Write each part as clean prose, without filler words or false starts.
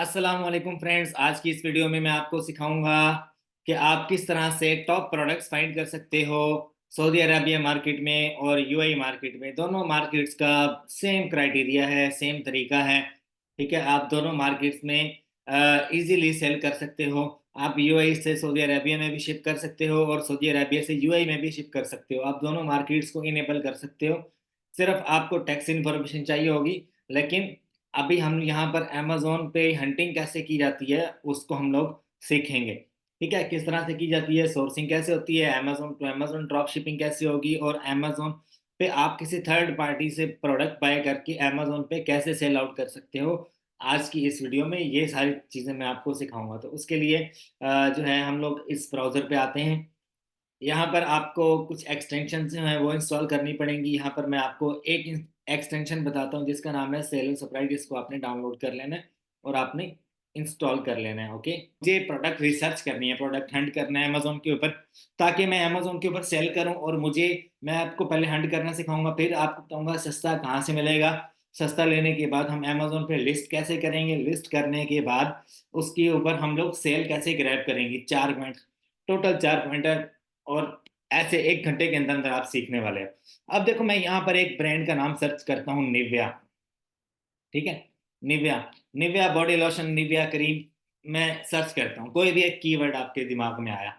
अस्सलाम वालेकुम फ्रेंड्स। आज की इस वीडियो में मैं आपको सिखाऊंगा कि आप किस तरह से टॉप प्रोडक्ट्स फाइंड कर सकते हो सऊदी अरबिया मार्केट में और यूएई मार्केट में। दोनों मार्केट्स का सेम क्राइटेरिया है, सेम तरीका है। ठीक है, आप दोनों मार्केट्स में इजीली सेल कर सकते हो। आप यूएई से सऊदी अरबिया में भी शिप कर सकते हो और सऊदी अरबिया से यूएई में भी शिप कर सकते हो। आप दोनों मार्केट्स को इनेबल कर सकते हो। सिर्फ आपको टैक्स इन्फॉर्मेशन चाहिए होगी। लेकिन अभी हम यहाँ पर अमेज़न पे हंटिंग कैसे की जाती है उसको हम लोग सीखेंगे। ठीक है, किस तरह से की जाती है, सोर्सिंग कैसे होती है, Amazon to Amazon drop shipping कैसे होगी और अमेज़न पे आप किसी थर्ड पार्टी से प्रोडक्ट बाय करके अमेज़न पे कैसे सेल आउट कर सकते हो। आज की इस वीडियो में ये सारी चीज़ें मैं आपको सिखाऊंगा। तो उसके लिए जो है हम लोग इस ब्राउज़र पे आते हैं। यहाँ पर आपको कुछ एक्सटेंशन जो हैं वो इंस्टॉल करनी पड़ेंगी। यहाँ पर मैं आपको एक एक्सटेंशन बताता हूँ जिसका नाम है सेल सप्राइट। इसको आपने डाउनलोड कर लेना है और आपने इंस्टॉल कर लेना है। ओके, मुझे प्रोडक्ट रिसर्च करनी है, प्रोडक्ट हंट करना है अमेजोन के ऊपर, ताकि मैं अमेजोन के ऊपर सेल करूँ। और मुझे, मैं आपको पहले हंट करना सिखाऊंगा, फिर आपको बताऊंगा सस्ता कहाँ से मिलेगा। सस्ता लेने के बाद हम अमेजोन पे लिस्ट कैसे करेंगे, लिस्ट करने के बाद उसके ऊपर हम लोग सेल कैसे ग्रैब करेंगे। 4 पॉइंट, टोटल 4 पॉइंट है। और ऐसे 1 घंटे के अंदर अंदर आप सीखने वाले हैं। अब देखो, मैं यहाँ पर एक ब्रांड का नाम सर्च करता हूँ, निविया। ठीक है, Nivea, Nivea body lotion, Nivea cream मैं सर्च करता हूँ। कोई भी एक कीवर्ड आपके दिमाग में आया।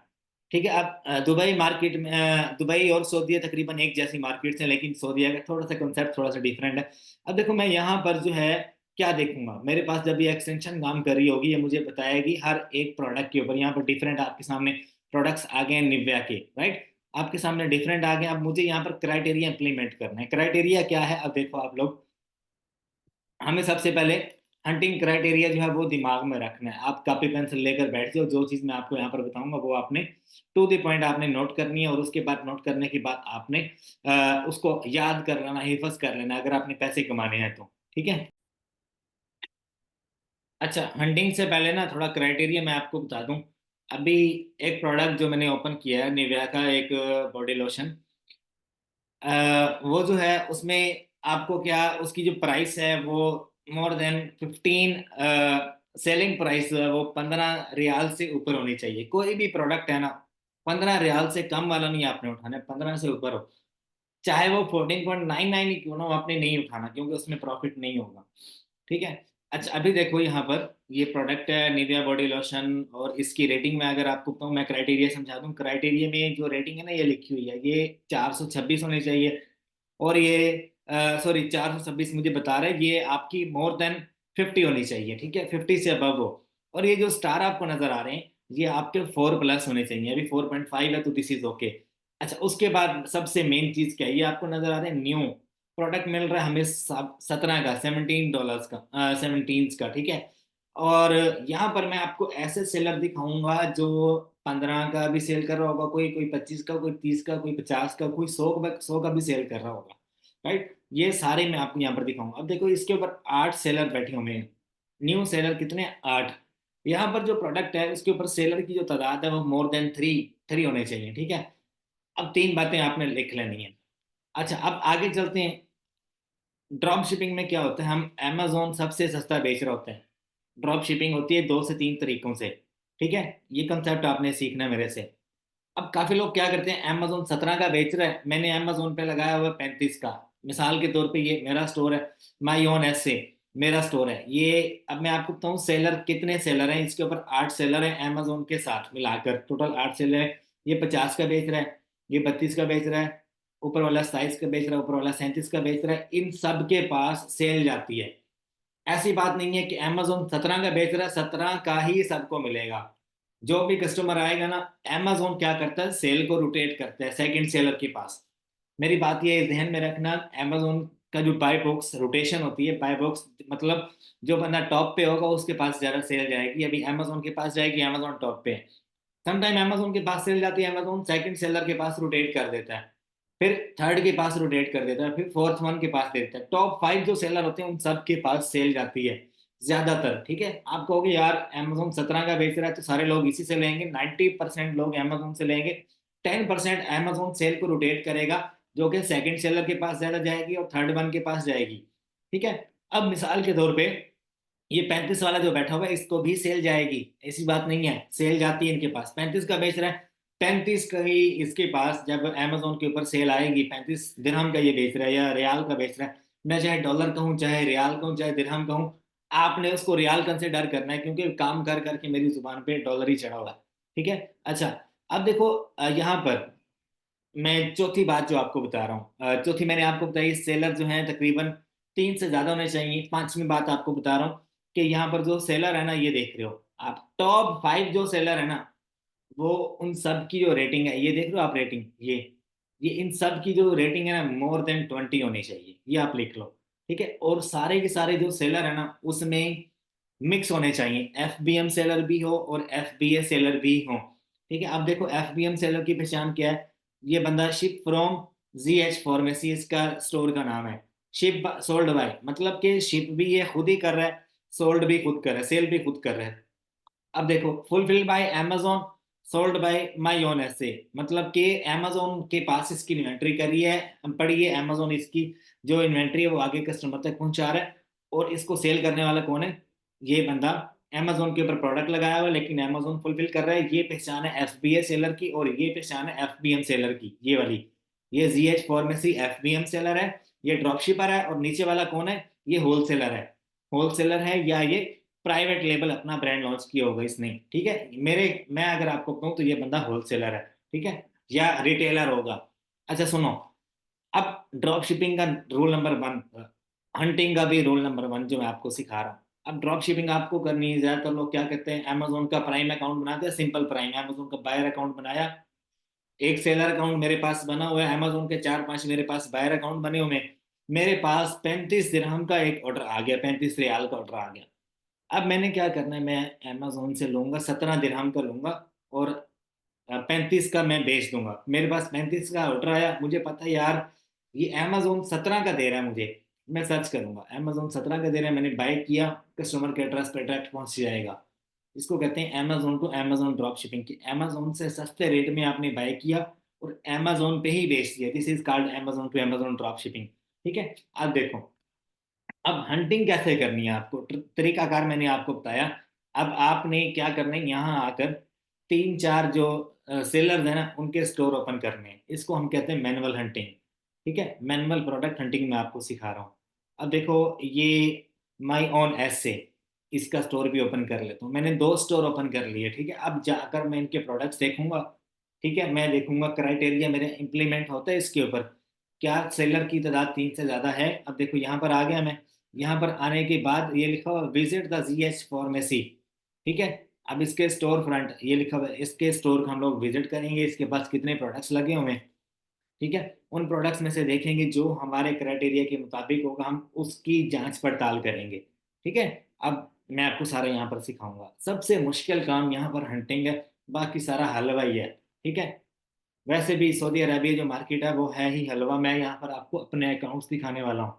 ठीक है, अब दुबई मार्केट में, दुबई और सऊदीया तकरीबन एक जैसी मार्केट्स हैं, लेकिन सऊदीया का थोड़ा सा कंसेप्ट थोड़ा सा डिफरेंट है। अब देखो, मैं यहाँ पर जो है क्या देखूंगा, मेरे पास जब ये एक्सटेंशन काम कर रही होगी ये मुझे बताएगी हर एक प्रोडक्ट के ऊपर। यहाँ पर डिफरेंट आपके सामने प्रोडक्ट्स आ गए हैं निविया के, राइट। आपके सामने डिफरेंट आ गए। अब मुझे यहाँ पर क्राइटेरिया इंप्लीमेंट करना है। क्राइटेरिया क्या है, अब देखो आप लोग, हमें सबसे पहले हंटिंग क्राइटेरिया जो है वो दिमाग में रखना है। आप कॉपी पेंसिल लेकर बैठ जाओ, जो चीज़ मैं आपको यहाँ पर बताऊंगा वो आपने टू द पॉइंट आपने नोट करनी है। और उसके बाद नोट करने के बाद आपने उसको याद कर लेना, हिफज कर लेना, अगर आपने पैसे कमाने हैं तो। ठीक है। अच्छा, हंटिंग से पहले ना थोड़ा क्राइटेरिया मैं आपको बता दूं। अभी एक प्रोडक्ट जो मैंने ओपन किया है, निविया का एक बॉडी लोशन। वो जो है उसमें आपको क्या, उसकी जो प्राइस है वो मोर देन 15, सेलिंग प्राइस जो है वो 15 रियाल से ऊपर होनी चाहिए। कोई भी प्रोडक्ट है ना, 15 रियाल से कम वाला नहीं आपने उठाना है, 15 से ऊपर हो। चाहे वो 14.99 ही क्यों ना हो, आपने नहीं उठाना, क्योंकि उसमें प्रॉफिट नहीं होगा। ठीक है। अच्छा, अभी देखो यहाँ पर ये प्रोडक्ट है निविया बॉडी लोशन, और इसकी रेटिंग में अगर आपको कहूँ, मैं क्राइटेरिया समझा दूँ। क्राइटेरिया में जो रेटिंग है ना, ये लिखी हुई है, ये 426 होनी चाहिए। और ये सॉरी, 426 मुझे बता रहा है, ये आपकी मोर देन 50 होनी चाहिए। ठीक है, 50 से अबव हो। और ये जो स्टार आपको नजर आ रहे हैं, ये आपके 4+ होने चाहिए। अभी 4.5 है तो दिस इज ओके। अच्छा, उसके बाद सबसे मेन चीज क्या है, ये आपको नजर आ रहा है न्यू प्रोडक्ट मिल रहा है हमें 17 का, $17 का, 17 का। ठीक है। और यहाँ पर मैं आपको ऐसे सेलर दिखाऊंगा जो 15 का भी सेल कर रहा होगा, कोई कोई 25 का, कोई 30 का, कोई 50 का, कोई 100 का भी सेल कर रहा होगा, राइट। ये सारे मैं आपको यहाँ पर दिखाऊंगा। अब देखो, इसके ऊपर 8 सेलर बैठे हुए हैं। न्यू सेलर कितने, 8। यहाँ पर जो प्रोडक्ट है उसके ऊपर सेलर की जो तादाद है वो मोर देन थ्री, थ्री होने चाहिए। ठीक है। अब 3 बातें आपने लिख लेनी है। अच्छा, अब आगे चलते हैं। ड्रॉप शिपिंग में क्या होता है, हम अमेजोन सबसे सस्ता बेच रहे होते हैं। ड्रॉप शिपिंग होती है 2 से 3 तरीकों से। ठीक है, ये कंसेप्ट आपने सीखना है मेरे से। अब काफी लोग क्या करते हैं, अमेजोन 17 का बेच रहा है, मैंने अमेजोन पे लगाया हुआ है 35 का। मिसाल के तौर पे ये मेरा स्टोर है, माई ओन एस से मेरा स्टोर है ये। अब मैं आपको बताऊं सेलर कितने सेलर हैं, इसके ऊपर 8 सेलर हैं अमेजोन के साथ मिलाकर, टोटल 8 सेलर है। ये 50 का बेच रहा है, ये 32 का बेच रहा है, ऊपर वाला 27 का बेच रहा है, ऊपर वाला 37 का बेच रहा है। इन सब के पास सेल जाती है। ऐसी बात नहीं है कि अमेजोन 17 का बेच रहा है 17 का ही सबको मिलेगा। जो भी कस्टमर आएगा ना, अमेजोन क्या करता है, सेल को रोटेट करता है सेकंड सेलर के पास। मेरी बात ये ध्यान में रखना, अमेजोन का जो बाय बॉक्स रोटेशन होती है, बाय बॉक्स मतलब जो बंदा टॉप पे होगा उसके पास ज्यादा सेल जाएगी। अभी अमेजोन के पास जाएगी, अमेजोन टॉप पे है। समटाइम अमेजोन के पास सेल जाती है, अमेजोन सेकंड सेलर के पास रोटेट कर देता है, फिर थर्ड के पास रोटेट कर देता है, फिर फोर्थ वन के पास देता है। टॉप 5 जो सेलर होते हैं उन सब के पास सेल जाती है ज्यादातर। ठीक है, आप कहोगे यार अमेजोन 17 का बेच रहा है तो सारे लोग इसी से लेंगे, 90% लोग अमेजोन से लेंगे। 10% अमेजोन सेल को रोटेट करेगा, जो कि सेकंड सेलर के पास ज्यादा जाएगी और थर्ड वन के पास जाएगी। ठीक है। अब मिसाल के तौर पे ये 35 वाला जो बैठा हुआ है इसको भी सेल जाएगी, ऐसी बात नहीं है, सेल जाती है इनके पास। 35 का बेच रहा है, 35 का ही इसके पास जब अमेजोन के ऊपर सेल आएगी, 35 दिरहम का ये बेच रहा है या रियाल का बेच रहा है, मैं चाहे डॉलर कहूँ चाहे रियाल कहूँ चाहे दिरहम कहूँ, आपने उसको रियाल कंसिडर करना है, क्योंकि काम कर करके मेरी जुबान पे डॉलर ही चढ़ा हुआ है। ठीक है। अच्छा, अब देखो यहाँ पर मैं चौथी बात जो आपको बता रहा हूँ, चौथी मैंने आपको बताई, सेलर जो है तकरीबन 3 से ज्यादा होने चाहिए। पांचवी बात आपको बता रहा हूँ कि यहाँ पर जो सेलर है ना, ये देख रहे हो आप, टॉप 5 जो सेलर है ना, वो उन सब की जो रेटिंग है, ये देख रहे हो आप रेटिंग, ये इन सब की जो रेटिंग है ना, more than 20 होनी चाहिए, ये आप लिख लो। ठीक है। और सारे के सारे जो सेलर है ना, उसमें मिक्स होने चाहिए, FBM सेलर भी हो और FBA सेलर भी हो। ठीक है। अब देखो FBM सेलर की पहचान क्या है, ये बंदा शिप फ्रॉम ZH फार्मेसी, इसका स्टोर का नाम है। शिप सोल्ड बाय, मतलब कि शिप भी ये खुद ही कर रहा है, सोल्ड भी खुद कर रहा है, सेल भी खुद कर रहा है। अब देखो fulfilled by Amazon, sold by my own ऐसे, मतलब कि Amazon के पास इसकी इन्वेंट्री करी है, पड़ी है, Amazon इसकी जो इन्वेंट्री है वो आगे कस्टमर तक पहुंचा रहा है। और इसको सेल करने वाला कौन है, ये बंदा Amazon के ऊपर प्रोडक्ट लगाया हुआ है, लेकिन Amazon फुलफिल कर रहा है। ये पहचान है FBA सेलर की, और ये पहचान है FBM सेलर की, ये वाली। ये ZH फार्मेसी FBM सेलर है, ये ड्रॉप शिपर है, और नीचे वाला कौन है, ये होलसेलर है। होलसेलर है, या ये प्राइवेट लेबल अपना ब्रांड लॉन्च किया होगा इसने। ठीक है। मेरे मैं अगर आपको कहूँ तो ये बंदा होलसेलर है, ठीक है, या रिटेलर होगा। अच्छा सुनो, अब ड्रॉप शिपिंग का रूल नंबर 1, हंटिंग का भी रूल नंबर 1 जो मैं आपको सिखा रहा हूँ। अब ड्रॉप शिपिंग आपको करनी है, ज्यादातर लोग क्या कहते हैं, अमेजोन का प्राइम अकाउंट बनाते हैं, सिंपल प्राइम, अमेजोन का बायर अकाउंट बनाया, एक सेलर अकाउंट मेरे पास बना हुआ है, अमेजोन के 4-5 मेरे पास बायर अकाउंट बने हुए हैं। मेरे पास 35 दिरहम का एक ऑर्डर आ गया, 35 रियाल का ऑर्डर आ गया। अब मैंने क्या करना है, मैं अमेजोन से लूंगा, 17 दिरहम का लूंगा, और 35 का मैं बेच दूंगा। मेरे पास 35 का ऑर्डर आया, मुझे पता है यार ये अमेजोन 17 का दे रहा है मुझे, मैं सर्च करूंगा अमेजोन 17 का दे रहा है, मैंने बाय किया, कस्टमर के एड्रेस पे डायरेक्ट पहुंच जाएगा। इसको कहते हैं Amazon to Amazon drop shipping, की अमेजोन से सस्ते रेट में आपने बाय किया और अमेजोन पे ही बेच दिया, this is called Amazon to Amazon drop shipping. ठीक है। अब देखो, अब हंटिंग कैसे करनी है आपको, तरीकाकार मैंने आपको बताया। अब आपने क्या करना है, यहाँ आकर 3-4 जो सेलर्स हैं ना, उनके स्टोर ओपन करने हैं, इसको हम कहते हैं मैनुअल हंटिंग। ठीक है, मैनुअल प्रोडक्ट हंटिंग मैं आपको सिखा रहा हूँ। अब देखो, ये माई ओन एस से इसका स्टोर भी ओपन कर लेता हूँ, मैंने 2 स्टोर ओपन कर लिए। ठीक है। अब जाकर मैं इनके प्रोडक्ट्स देखूंगा। ठीक है, मैं देखूंगा क्राइटेरिया मेरे इंप्लीमेंट होता है इसके ऊपर, क्या सेलर की तादाद 3 से ज्यादा है। अब देखो यहाँ पर आ गया मैं, यहाँ पर आने के बाद ये लिखा हुआ विजिट द ZH फार्मेसी। ठीक है। अब इसके स्टोर फ्रंट ये लिखा हुआ है, इसके स्टोर को हम लोग विजिट करेंगे, इसके पास कितने प्रोडक्ट्स लगे हुए हैं। ठीक है। उन प्रोडक्ट्स में से देखेंगे जो हमारे क्राइटेरिया के मुताबिक होगा, हम उसकी जांच पड़ताल करेंगे। ठीक है। अब मैं आपको सारा यहाँ पर सिखाऊंगा, सबसे मुश्किल काम यहाँ पर हंटिंग है, बाकी सारा हलवा ही है। ठीक है। वैसे भी सऊदी अरबिया जो मार्केट है वो है ही हलवा। मैं यहाँ पर आपको अपने अकाउंट्स दिखाने वाला हूँ,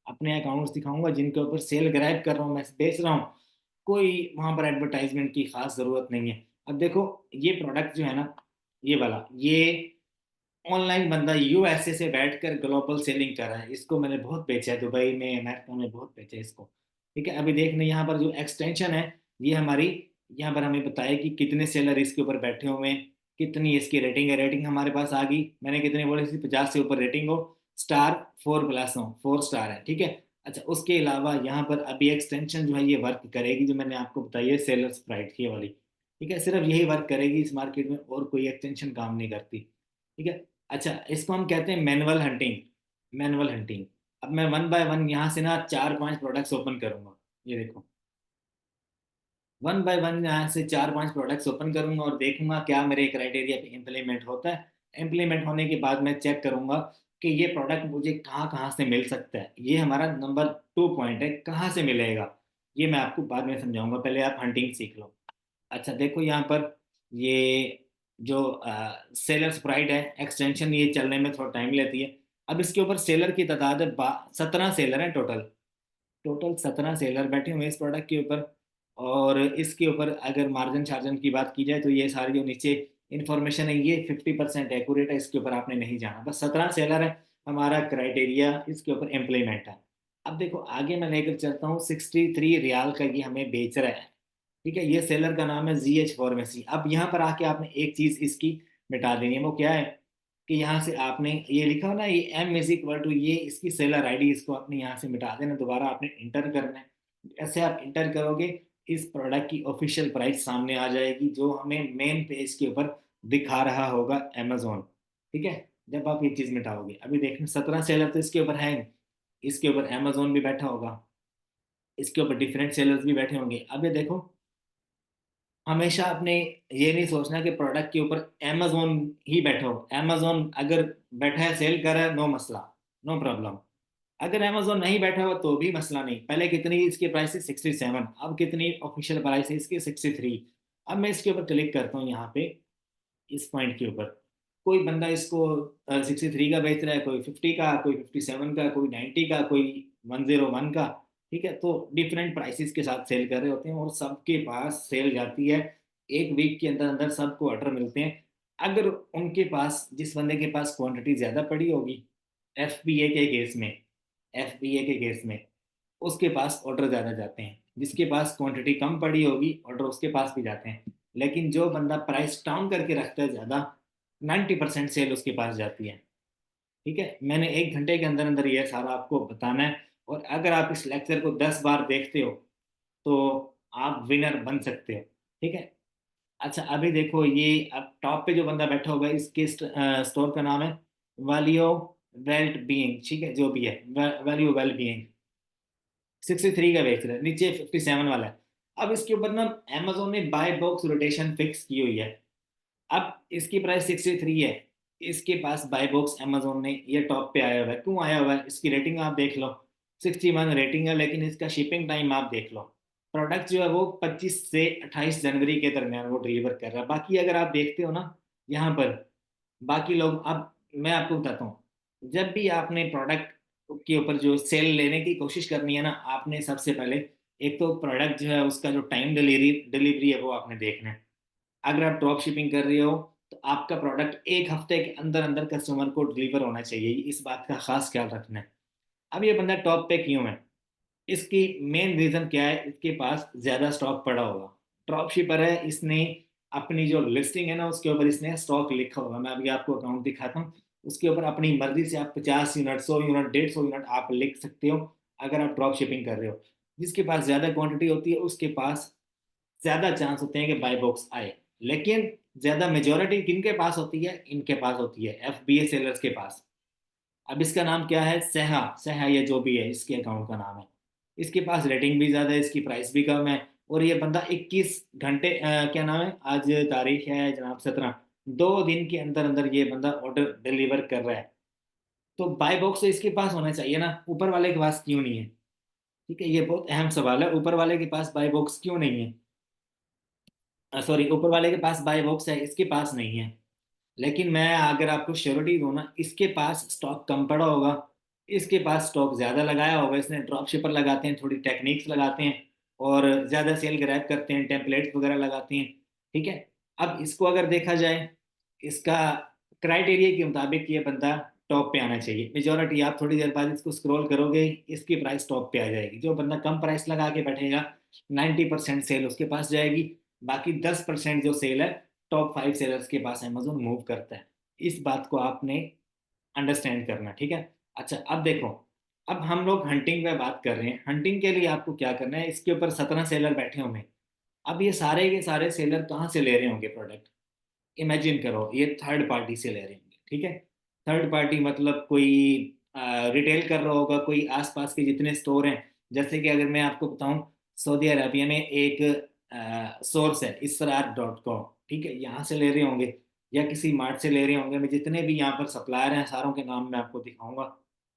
अपने अकाउंट्स दिखाऊंगा जिनके ऊपर सेल ग्रैब कर रहा हूँ, मैं बेच रहा हूँ। कोई वहां पर एडवर्टाइजमेंट की खास जरूरत नहीं है। अब देखो, ये प्रोडक्ट जो है ना, ये वाला, ये ऑनलाइन बंदा USA से बैठकर ग्लोबल सेलिंग कर रहा है, इसको मैंने बहुत बेचा है, दुबई में अमेरिका में बहुत बेचा है इसको। ठीक है। अभी देखने यहाँ पर जो एक्सटेंशन है, ये हमारी, यहाँ पर हमें बताया कि कितने सेलर इसके ऊपर बैठे हुए हैं, कितनी इसकी रेटिंग है। रेटिंग हमारे पास आ गई, मैंने कितने बोले थी, 50 से ऊपर रेटिंग हो, स्टार 4+ हो, 4 स्टार है। ठीक है। अच्छा, उसके अलावा यहाँ पर अभी एक्सटेंशन जो है ये वर्क करेगी, जो मैंने आपको बताई है सेलर स्प्राइट ये वाली। ठीक है, सिर्फ यही वर्क करेगी इस मार्केट में, और कोई एक्सटेंशन काम नहीं करती। ठीक है। अच्छा, इसको हम कहते हैं मैनुअल हंटिंग, मैनुअल हंटिंग। अब मैं 1 बाय 1 यहाँ से ना 4-5 प्रोडक्ट्स ओपन करूंगा, ये देखो, 1 बाय 1 यहाँ से 4-5 प्रोडक्ट्स ओपन करूंगा और देखूंगा क्या मेरे क्राइटेरिया पे इम्प्लीमेंट होता है। इम्प्लीमेंट होने के बाद मैं चेक करूंगा कि ये प्रोडक्ट मुझे कहाँ कहाँ से मिल सकता है, ये हमारा नंबर 2 पॉइंट है, कहाँ से मिलेगा, ये मैं आपको बाद में समझाऊंगा, पहले आप हंटिंग सीख लो। अच्छा देखो यहाँ पर, ये जो सेलर स्प्राइट है एक्सटेंशन, ये चलने में थोड़ा टाइम लेती है। अब इसके ऊपर सेलर की तादाद है, 17 सेलर हैं टोटल, टोटल 17 सेलर बैठे हुए हैं इस प्रोडक्ट के ऊपर। और इसके ऊपर अगर मार्जिन चार्जन की बात की जाए तो ये सारी जो नीचे इंफॉर्मेशन है ये 50% एक्यूरेट है, इसके ऊपर आपने नहीं जाना, बस 17 सेलर है, हमारा क्राइटेरिया इसके ऊपर इम्प्लीमेंट है। अब देखो आगे मैं लेकर चलता हूँ, 63 रियाल का ये हमें बेच रहा है। ठीक है, ये सेलर का नाम है GH फार्मेसी। अब यहाँ पर आके आपने एक चीज इसकी मिटा देनी है, वो क्या है कि यहाँ से आपने ये लिखा हो ना, ये M=, ये इसकी सेलर आईडी, इसको आपने यहाँ से मिटा देना, दोबारा आपने इंटर करना है। ऐसे आप इंटर करोगे, इस प्रोडक्ट की ऑफिशियल प्राइस सामने आ जाएगी, जो हमें मेन पेज के ऊपर दिखा रहा होगा अमेजोन। ठीक है, जब आप ये चीज मिटाओगे, अभी देखना 17 सेलर तो इसके ऊपर है, इसके ऊपर अमेजोन भी बैठा होगा, इसके ऊपर डिफरेंट सेलर्स भी बैठे होंगे। अब ये देखो, हमेशा आपने ये नहीं सोचना कि प्रोडक्ट के ऊपर amazon ही बैठा हो। amazon अगर बैठा है, सेल कर रहा है, नो मसला, नो प्रॉब्लम। अगर amazon नहीं बैठा हुआ तो भी मसला नहीं। पहले कितनी इसकी प्राइस है? 67। अब कितनी ऑफिशियल प्राइस है इसकी? 63। अब मैं इसके ऊपर क्लिक करता हूँ यहाँ पे, इस पॉइंट के ऊपर। कोई बंदा इसको 63 का बेच रहा है, कोई 50 का, कोई 57 का, कोई 90 का, कोई 101 का। ठीक है, तो डिफरेंट प्राइसेस के साथ सेल कर रहे होते हैं, और सबके पास सेल जाती है। एक वीक के अंदर अंदर सबको ऑर्डर मिलते हैं। अगर उनके पास, जिस बंदे के पास क्वांटिटी ज्यादा पड़ी होगी, FBA के केस में, FBA के केस में उसके पास ऑर्डर ज्यादा जाते हैं। जिसके पास क्वांटिटी कम पड़ी होगी, ऑर्डर उसके पास भी जाते हैं। लेकिन जो बंदा प्राइस डाउन करके रखता है ज्यादा, 90% सेल उसके पास जाती है। ठीक है, मैंने 1 घंटे के अंदर अंदर ये सारा आपको बताना है। और अगर आप इस लेक्चर को 10 बार देखते हो तो आप विनर बन सकते हो। ठीक है। अच्छा, अभी देखो, ये अब टॉप पे जो बंदा बैठा होगा, इसके स्टोर का नाम है वैल्यू वेल्ट बीइंग। ठीक है, जो भी है, वैल्यू वेल बीइंग। 63 का बेच रहा है, नीचे 57 वाला है। अब इसके ऊपर ना Amazon ने बाय बॉक्स रोटेशन फिक्स की हुई है। अब इसकी प्राइस 63 है, इसके पास बाय बॉक्स Amazon ने ये टॉप पे आया हुआ है। क्यों आया हुआ है? इसकी रेटिंग आप देख लो, 61 रेटिंग है। लेकिन इसका शिपिंग टाइम आप देख लो, प्रोडक्ट जो है वो 25 से 28 जनवरी के दरमियान वो डिलीवर कर रहा है। बाकी अगर आप देखते हो ना यहाँ पर, बाकी लोग, अब मैं आपको बताता हूँ, जब भी आपने प्रोडक्ट के ऊपर जो सेल लेने की कोशिश करनी है ना, आपने सबसे पहले एक तो प्रोडक्ट जो है उसका जो टाइम डिलीवरी डिलीवरी है वो आपने देखना है। अगर आप ड्रॉप शिपिंग कर रहे हो तो आपका प्रोडक्ट 1 हफ्ते के अंदर अंदर कस्टमर को डिलीवर होना चाहिए, इस बात का खास ख्याल रखना है। अब ये बंदा टॉप पे क्यों है? इसकी मेन रीजन क्या है? इसके पास ज्यादा स्टॉक पड़ा होगा। ड्रॉप शिपर है, इसने अपनी जो लिस्टिंग है ना उसके ऊपर इसने स्टॉक लिखा होगा। मैं अभी आपको अकाउंट दिखाता हूँ, उसके ऊपर अपनी मर्जी से आप 50 यूनिट, 100 यूनिट, 150 यूनिट आप लिख सकते हो, अगर आप ड्रॉप शिपिंग कर रहे हो। जिसके पास ज्यादा क्वांटिटी होती है उसके पास ज्यादा चांस होते हैं कि बाय बॉक्स आए। लेकिन ज्यादा मेजोरिटी किनके पास होती है? इनके पास होती है, FBA सेलर्स के पास। अब इसका नाम क्या है? सहा, सहा, ये जो भी है इसके अकाउंट का नाम है। इसके पास रेटिंग भी ज्यादा है, इसकी प्राइस भी कम है। और ये बंदा 21 घंटे, क्या नाम है, आज तारीख है जनाब 17, 2 दिन के अंदर अंदर ये बंदा ऑर्डर डिलीवर कर रहा है। तो बाय बॉक्स तो इसके पास होना चाहिए ना, ऊपर वाले के पास क्यों नहीं है? ठीक है, ये बहुत अहम सवाल है, ऊपर वाले के पास बाय बॉक्स क्यों नहीं है? सॉरी, ऊपर वाले के पास बाय बॉक्स है, इसके पास नहीं है। लेकिन मैं अगर आपको श्योरिटी दूं ना, इसके पास स्टॉक कम पड़ा होगा, इसके पास स्टॉक ज्यादा लगाया होगा। इसने ड्रॉप शिपर लगाते हैं, थोड़ी टेक्निक्स लगाते हैं, और ज्यादा सेल ग्रैब करते हैं, टेम्पलेट्स वगैरह लगाते हैं। ठीक है। अब इसको अगर देखा जाए, इसका क्राइटेरिया के मुताबिक ये बंदा टॉप पे आना चाहिए। मेजोरिटी, आप थोड़ी देर बाद इसको स्क्रॉल करोगे, इसकी प्राइस टॉप पे आ जाएगी। जो बंदा कम प्राइस लगा के बैठेगा, 90% सेल उसके पास जाएगी। बाकी 10% जो सेल है, टॉप 5 सेलर्स के पास अमेजोन मूव करता है। इस बात को आपने अंडरस्टैंड करना। ठीक है। अच्छा, अब देखो, अब हम लोग हंटिंग पे बात कर रहे हैं। हंटिंग के लिए आपको क्या करना है, इसके ऊपर 17 सेलर बैठे होंगे। अब ये सारे के सारे सेलर कहाँ से ले रहे होंगे प्रोडक्ट? इमेजिन करो, ये थर्ड पार्टी से ले रहे होंगे। ठीक है, थर्ड पार्टी मतलब कोई रिटेल कर रहा होगा, कोई आसपास के जितने स्टोर हैं। जैसे कि अगर मैं आपको बताऊं, सऊदी अरबिया में एक सोर्स है, इसरार.com। ठीक है, यहाँ से ले रहे होंगे, या किसी मार्ट से ले रहे होंगे। मैं जितने भी यहाँ पर सप्लायर हैं सारों के नाम मैं आपको दिखाऊंगा।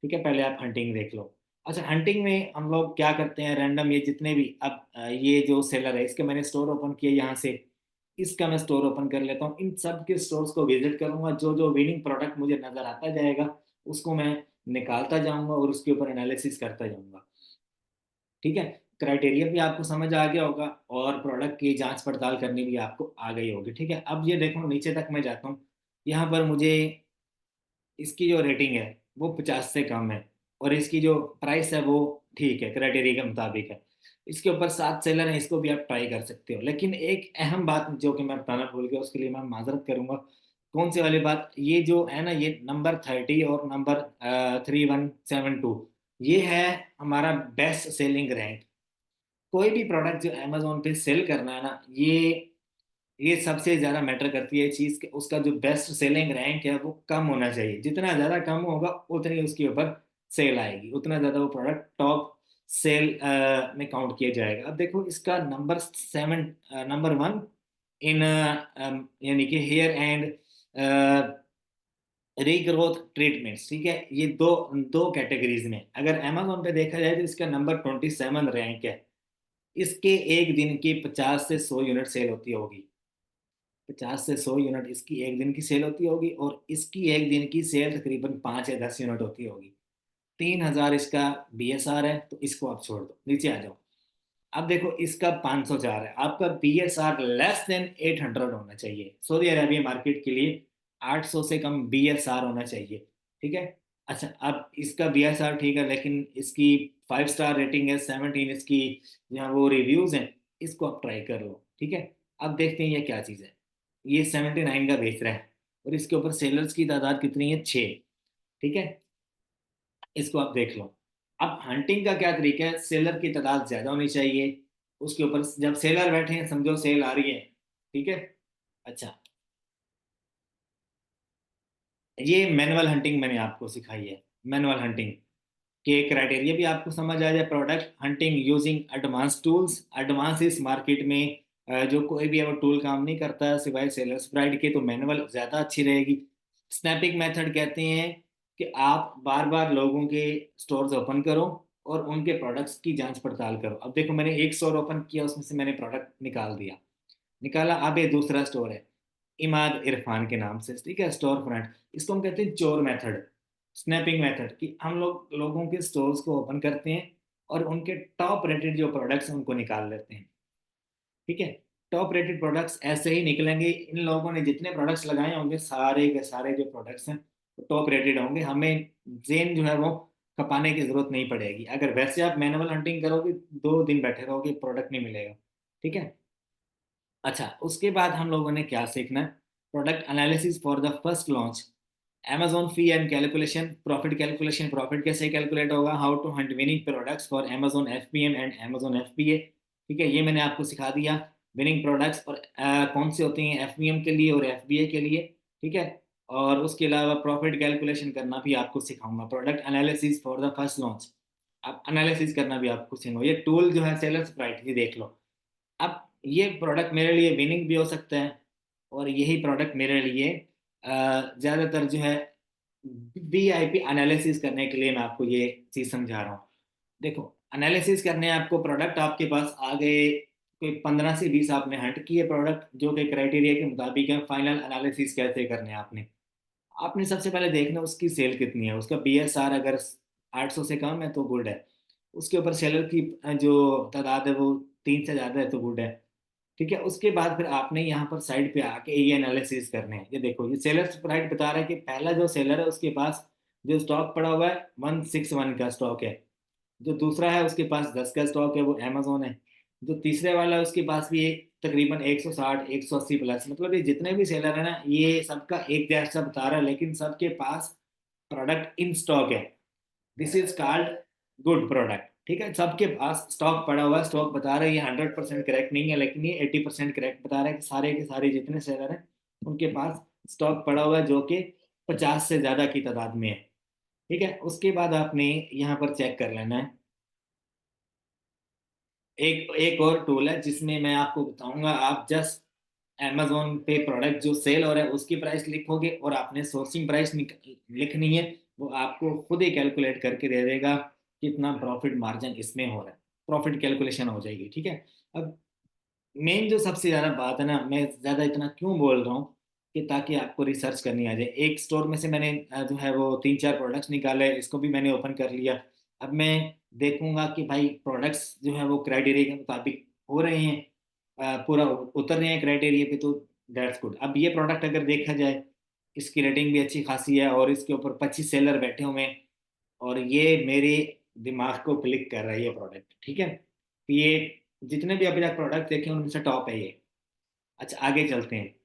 ठीक है, पहले आप हंटिंग देख लो। अच्छा, हंटिंग में हम लोग क्या करते हैं, रैंडम ये जितने भी, अब ये जो सेलर है इसके मैंने स्टोर ओपन किया यहाँ से, इसका मैं स्टोर ओपन कर लेता हूँ। इन सब के स्टोर्स को विजिट करूंगा, जो जो विनिंग प्रोडक्ट मुझे नजर आता जाएगा उसको मैं निकालता जाऊंगा और उसके ऊपर एनालिसिस करता जाऊंगा। ठीक है, क्राइटेरिया भी आपको समझ आ गया होगा, और प्रोडक्ट की जांच पड़ताल करनी भी आपको आ गई होगी। ठीक है, अब ये देखो, नीचे तक मैं जाता हूँ, यहाँ पर मुझे इसकी जो रेटिंग है वो 50 से कम है। और इसकी जो प्राइस है वो ठीक है, क्राइटेरिया के मुताबिक है। इसके ऊपर 7 सेलर हैं, इसको भी आप ट्राई कर सकते हो। लेकिन एक अहम बात जो कि मैं बताना भूल गया, उसके लिए मैं माजरत करूंगा। कौन सी वाली बात? ये जो है ना, ये नंबर 30 और नंबर 3172, ये है हमारा बेस्ट सेलिंग रैंक। कोई भी प्रोडक्ट जो अमेजोन पे सेल करना है ना, ये सबसे ज्यादा मैटर करती है चीज कि उसका जो बेस्ट सेलिंग रैंक है वो कम होना चाहिए। जितना ज्यादा कम होगा उतनी उसके ऊपर सेल आएगी, उतना ज्यादा वो प्रोडक्ट टॉप सेल में काउंट किया जाएगा। अब देखो इसका नंबर 1 इन यानी कि हेयर एंड रीग्रोथ ट्रीटमेंट्स, ठीक है। ये दो दो कैटेगरीज में अगर अमेजोन पे देखा जाए तो इसका नंबर 27 रैंक है। इसके एक दिन की 50 से 100 यूनिट सेल होती होगी। 50 से 100 यूनिट इसकी एक दिन की सेल होती होगी, और इसकी एक दिन की सेल तकरीबन 5 या 10 यूनिट होती होगी। 3,000 इसका BSR है, तो इसको आप छोड़ दो, नीचे आ जाओ। अब देखो इसका 504 है, आपका BSR लेस देन 800 होना चाहिए। सऊदी अरेबिया मार्केट के लिए 800 से कम BSR होना चाहिए, ठीक है। अच्छा, अब इसका BSR ठीक है, लेकिन इसकी 5 स्टार रेटिंग है, 17 इसकी जहाँ वो रिव्यूज हैं। इसको आप ट्राई कर लो, ठीक है। अब देखते हैं ये क्या चीज़ है। ये 79 का बेच रहा है, और इसके ऊपर सेलर्स की तादाद कितनी है? 6, ठीक है। इसको आप देख लो। अब हंटिंग का क्या तरीका है? सेलर की तादाद ज्यादा होनी चाहिए, उसके ऊपर जब सेलर बैठे हैं समझो सेल आ रही है, ठीक है। अच्छा, ये मैनुअल हंटिंग मैंने आपको सिखाई है। मैनुअल हंटिंग के क्राइटेरिया भी आपको समझ आ जाए। Product hunting using advance tools. Advance इस मार्केट में जो कोई भी अब टूल काम नहीं करता है सिवाय सेलर स्प्राइट के, तो मैनुअल ज़्यादा अच्छी रहेगी। स्नैपिंग मेथड कहते हैं कि आप बार बार लोगों के स्टोर्स ओपन करो और उनके प्रोडक्ट्स की जांच पड़ताल करो। अब देखो मैंने एक स्टोर ओपन किया, उसमें से मैंने प्रोडक्ट निकाल दिया, निकाला। अब ये दूसरा स्टोर है इमाद इरफान के नाम से, ठीक है, स्टोर फ्रंट। इसको हम कहते हैं चोर मेथड, स्नैपिंग मेथड, कि हम लोग लोगों के स्टोर्स को ओपन करते हैं और उनके टॉप रेटेड जो प्रोडक्ट्स हैं उनको निकाल लेते हैं, ठीक है। टॉप रेटेड प्रोडक्ट्स ऐसे ही निकलेंगे। इन लोगों ने जितने प्रोडक्ट्स लगाए होंगे सारे के सारे जो प्रोडक्ट्स हैं टॉप रेटेड होंगे। हमें जेन जो है वो खपाने की जरूरत नहीं पड़ेगी। अगर वैसे आप मैनुअल हंटिंग करोगे 2 दिन बैठे रहोगे, प्रोडक्ट नहीं मिलेगा, ठीक है। अच्छा, उसके बाद हम लोगों ने क्या सीखना है? Product analysis for the first launch, Amazon fee and calculation, profit calculation, profit कैसे कैलकुलेट होगा, how to hunt winning products for Amazon FBM and Amazon FBA, ठीक है। ये मैंने आपको सिखा दिया। विनिंग प्रोडक्ट्स और कौन से होते हैं FBM के लिए और FBA के लिए, ठीक है। और उसके अलावा प्रॉफिट कैलकुलेशन करना भी आपको सिखाऊंगा। Product analysis for the first launch, आप एनालिसिस करना भी आपको सिखाऊंगा। ये टूल जो है सेलर्स प्राइट की देख लो। अब ये प्रोडक्ट मेरे लिए विनिंग भी हो सकता है, और यही प्रोडक्ट मेरे लिए ज़्यादातर जो है VIP एनालिसिस करने के लिए मैं आपको ये चीज़ समझा रहा हूँ। देखो, एनालिसिस करने आपको प्रोडक्ट आपके पास आ गए, कोई 15 से 20 आपने हंट किए प्रोडक्ट जो कि क्राइटेरिया के मुताबिक है। फाइनल एनालिसिस कैसे करने हैं आपने? आपने सबसे पहले देखना उसकी सेल कितनी है। उसका BSR अगर 800 से कम है तो गुड है। उसके ऊपर सेलर की जो तादाद है वो 3 से ज़्यादा है तो गुड है, ठीक है। उसके बाद फिर आपने यहाँ पर साइड पे आके ये एनालिसिस करने हैं। ये देखो, ये सेलर स्प्राइट बता रहा है कि पहला जो सेलर है उसके पास जो स्टॉक पड़ा हुआ है 161 का स्टॉक है। जो दूसरा है उसके पास 10 का स्टॉक है, वो अमेजोन है। जो तीसरे वाला है उसके पास भी तकरीबन 160 180 प्लस, मतलब ये जितने भी सेलर है ना, ये सबका एक जैसा बता रहा है, लेकिन सबके पास प्रोडक्ट इन स्टॉक है। This is called good product, ठीक है। सबके पास स्टॉक पड़ा हुआ है। स्टॉक बता रहा है ये 100% करेक्ट नहीं है, लेकिन ये 80% करेक्ट बता रहा है कि सारे के सारे जितने सेलर हैं उनके पास स्टॉक पड़ा हुआ है जो कि 50 से ज्यादा की तादाद में है, ठीक है। उसके बाद आपने यहाँ पर चेक कर लेना है। एक एक और टूल है जिसमें मैं आपको बताऊंगा। आप जस्ट Amazon पे प्रोडक्ट जो सेल हो रहा है उसकी प्राइस लिखोगे और आपने सोर्सिंग प्राइस लिखनी है। वो आपको खुद ही कैलकुलेट करके दे देगा कितना प्रॉफिट मार्जिन इसमें हो रहा है। प्रॉफिट कैलकुलेशन हो जाएगी, ठीक है। अब मेन जो सबसे ज्यादा बात है ना, मैं ज्यादा इतना क्यों बोल रहा हूँ कि ताकि आपको रिसर्च करनी आ जाए। एक स्टोर में से मैंने जो है वो 3 4 प्रोडक्ट्स निकाले, इसको भी मैंने ओपन कर लिया। अब मैं देखूंगा कि भाई प्रोडक्ट्स जो है वो क्राइटेरिया के मुताबिक हो रहे हैं, पूरा उतर रहे हैं क्राइटेरिया पे, तो दैट्स गुड। अब ये प्रोडक्ट अगर देखा जाए, इसकी रेटिंग भी अच्छी खासी है और इसके ऊपर 25 सेलर बैठे हुए हैं, और ये मेरे दिमाग को क्लिक कर रहा है ये प्रोडक्ट, ठीक है। तो ये जितने भी अभी तक प्रोडक्ट देखे उनमें से टॉप है ये। अच्छा आगे चलते हैं।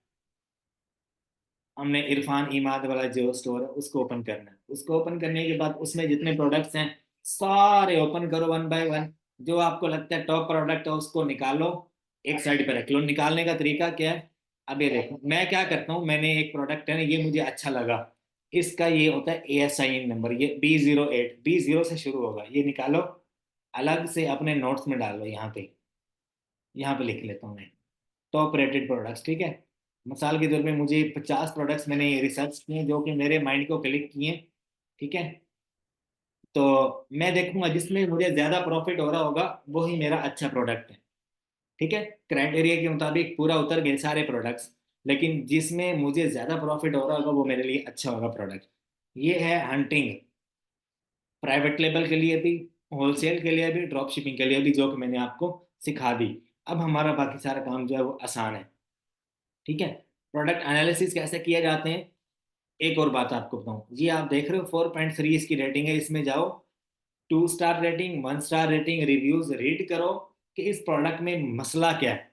हमने इरफान इमाद वाला जो स्टोर है उसको ओपन करना है। उसको ओपन करने के बाद उसमें जितने प्रोडक्ट्स हैं सारे ओपन करो वन बाय वन। जो आपको लगता है टॉप प्रोडक्ट है उसको निकालो, एक साइड पे रख लो। निकालने का तरीका क्या है, अब ये देखो मैं क्या करता हूँ। मैंने एक प्रोडक्ट है ना, ये मुझे अच्छा लगा। इसका ये होता है ASIN नंबर, ये B08, B0 से शुरू होगा। ये निकालो, अलग से अपने नोट्स में डालो। यहाँ पे लिख लेता हूँ मैं, टॉप रेटेड प्रोडक्ट्स, ठीक है। मिसाल के तौर पे मुझे 50 प्रोडक्ट्स मैंने रिसर्च किए जो कि मेरे माइंड को क्लिक किए, ठीक है। तो मैं देखूंगा जिसमें मुझे ज्यादा प्रॉफिट हो रहा होगा वही मेरा अच्छा प्रोडक्ट है, ठीक है। क्राइटेरिया के मुताबिक पूरा उतर गए सारे प्रोडक्ट्स, लेकिन जिसमें मुझे ज्यादा प्रॉफिट हो रहा होगा वो मेरे लिए अच्छा होगा प्रोडक्ट। ये है हंटिंग, प्राइवेट लेबल के लिए भी, होलसेल के लिए भी, ड्रॉप शिपिंग के लिए भी, जो कि मैंने आपको सिखा दी। अब हमारा बाकी सारा काम जो है वो आसान है, ठीक है। प्रोडक्ट एनालिसिस कैसे किए जाते हैं, एक और बात आपको बताऊं। जी आप देख रहे हो 4.3 इसकी रेटिंग है, इसमें जाओ 2 star rating, 1 star rating, reviews read करो कि इस प्रोडक्ट में मसला क्या है,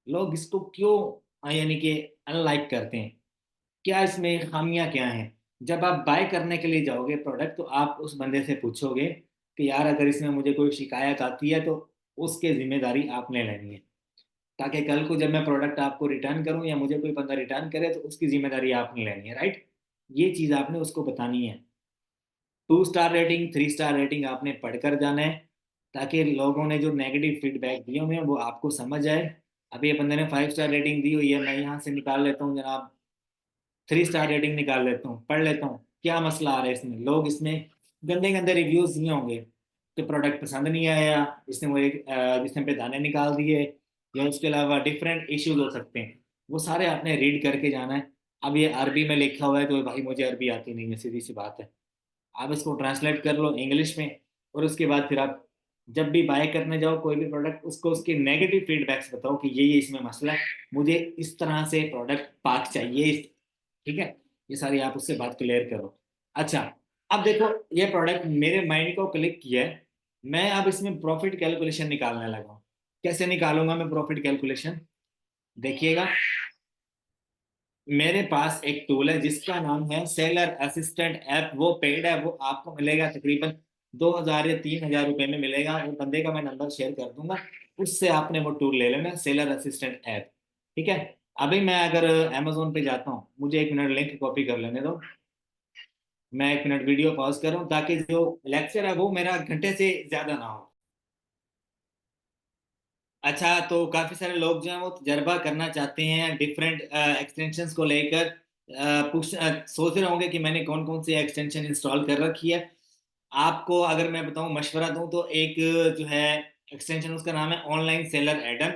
लोग इसको क्यों यानी कि अनलाइक करते हैं, क्या इसमें खामियां क्या हैं। जब आप बाय करने के लिए जाओगे प्रोडक्ट तो आप उस बंदे से पूछोगे कि यार अगर इसमें मुझे कोई शिकायत आती है तो उसके जिम्मेदारी आपने लेनी है, ताकि कल को जब मैं प्रोडक्ट आपको रिटर्न करूं या मुझे कोई बंदा रिटर्न करे तो उसकी जिम्मेदारी आपने लेनी है, राइट। ये चीज आपने उसको बतानी है। 2 स्टार रेटिंग, 3 स्टार रेटिंग आपने पढ़कर जाना है, ताकि लोगों ने जो नेगेटिव फीडबैक दिए हुए हैं वो आपको समझ आए। अब ये बंदे ने 5 स्टार रेटिंग दी हुई है, मैं यहाँ से निकाल लेता हूँ जनाब, 3 स्टार रेटिंग निकाल लेता हूँ, पढ़ लेता हूँ क्या मसला आ रहा है इसमें। लोग इसमें गंदे गंदे रिव्यूज नहीं होंगे कि प्रोडक्ट पसंद नहीं आया, इसने मुझे जिसने पे दाने निकाल दिए, या उसके अलावा डिफरेंट इश्यूज हो सकते हैं, वो सारे आपने रीड करके जाना है। अब ये अरबी में लिखा हुआ है तो भाई मुझे अरबी आती नहीं है, सीधी सी बात है। आप इसको ट्रांसलेट कर लो इंग्लिश में, और उसके बाद फिर आप जब भी बाय करने जाओ कोई भी प्रोडक्ट, उसको उसके नेगेटिव फीडबैक्स बताओ कि ये इसमें मसला है, मुझे इस तरह से प्रोडक्ट पाक चाहिए, ठीक है। ये सारी आप उससे बात क्लियर करो। अच्छा, अब देखो ये प्रोडक्ट मेरे माइंड को क्लिक किया है, मैं अब इसमें प्रॉफिट कैलकुलेशन निकालने लगा हूँ। कैसे निकालूंगा मैं प्रॉफिट कैलकुलेशन, देखिएगा। मेरे पास एक टूल है जिसका नाम है सेलर असिस्टेंट ऐप। वो पेड है, वो आपको मिलेगा तकरीबन 2,000 या 3,000 रुपए में मिलेगा। वो बंदे का मैं नंबर शेयर कर दूंगा, उससे आपने वो टूल ले लेना, सेलर असिस्टेंट ऐप, ठीक है। अभी मैं अगर अमेजोन पे जाता हूँ, मुझे 1 मिनट लिंक कॉपी कर लेने दो। मैं 1 मिनट वीडियो पॉज कर रहा हूँ ताकि जो लेक्चर है वो मेरा घंटे से ज्यादा ना हो। अच्छा, तो काफी सारे लोग जो हैं वो तजर्बा करना चाहते हैं डिफरेंट एक्सटेंशंस को लेकर। सोच रहे होंगे कि मैंने कौन कौन सी एक्सटेंशन इंस्टॉल कर रखी है। आपको अगर मैं बताऊं, मशवरा दूं, तो एक जो है एक्सटेंशन उसका नाम है ऑनलाइन सेलर एडन,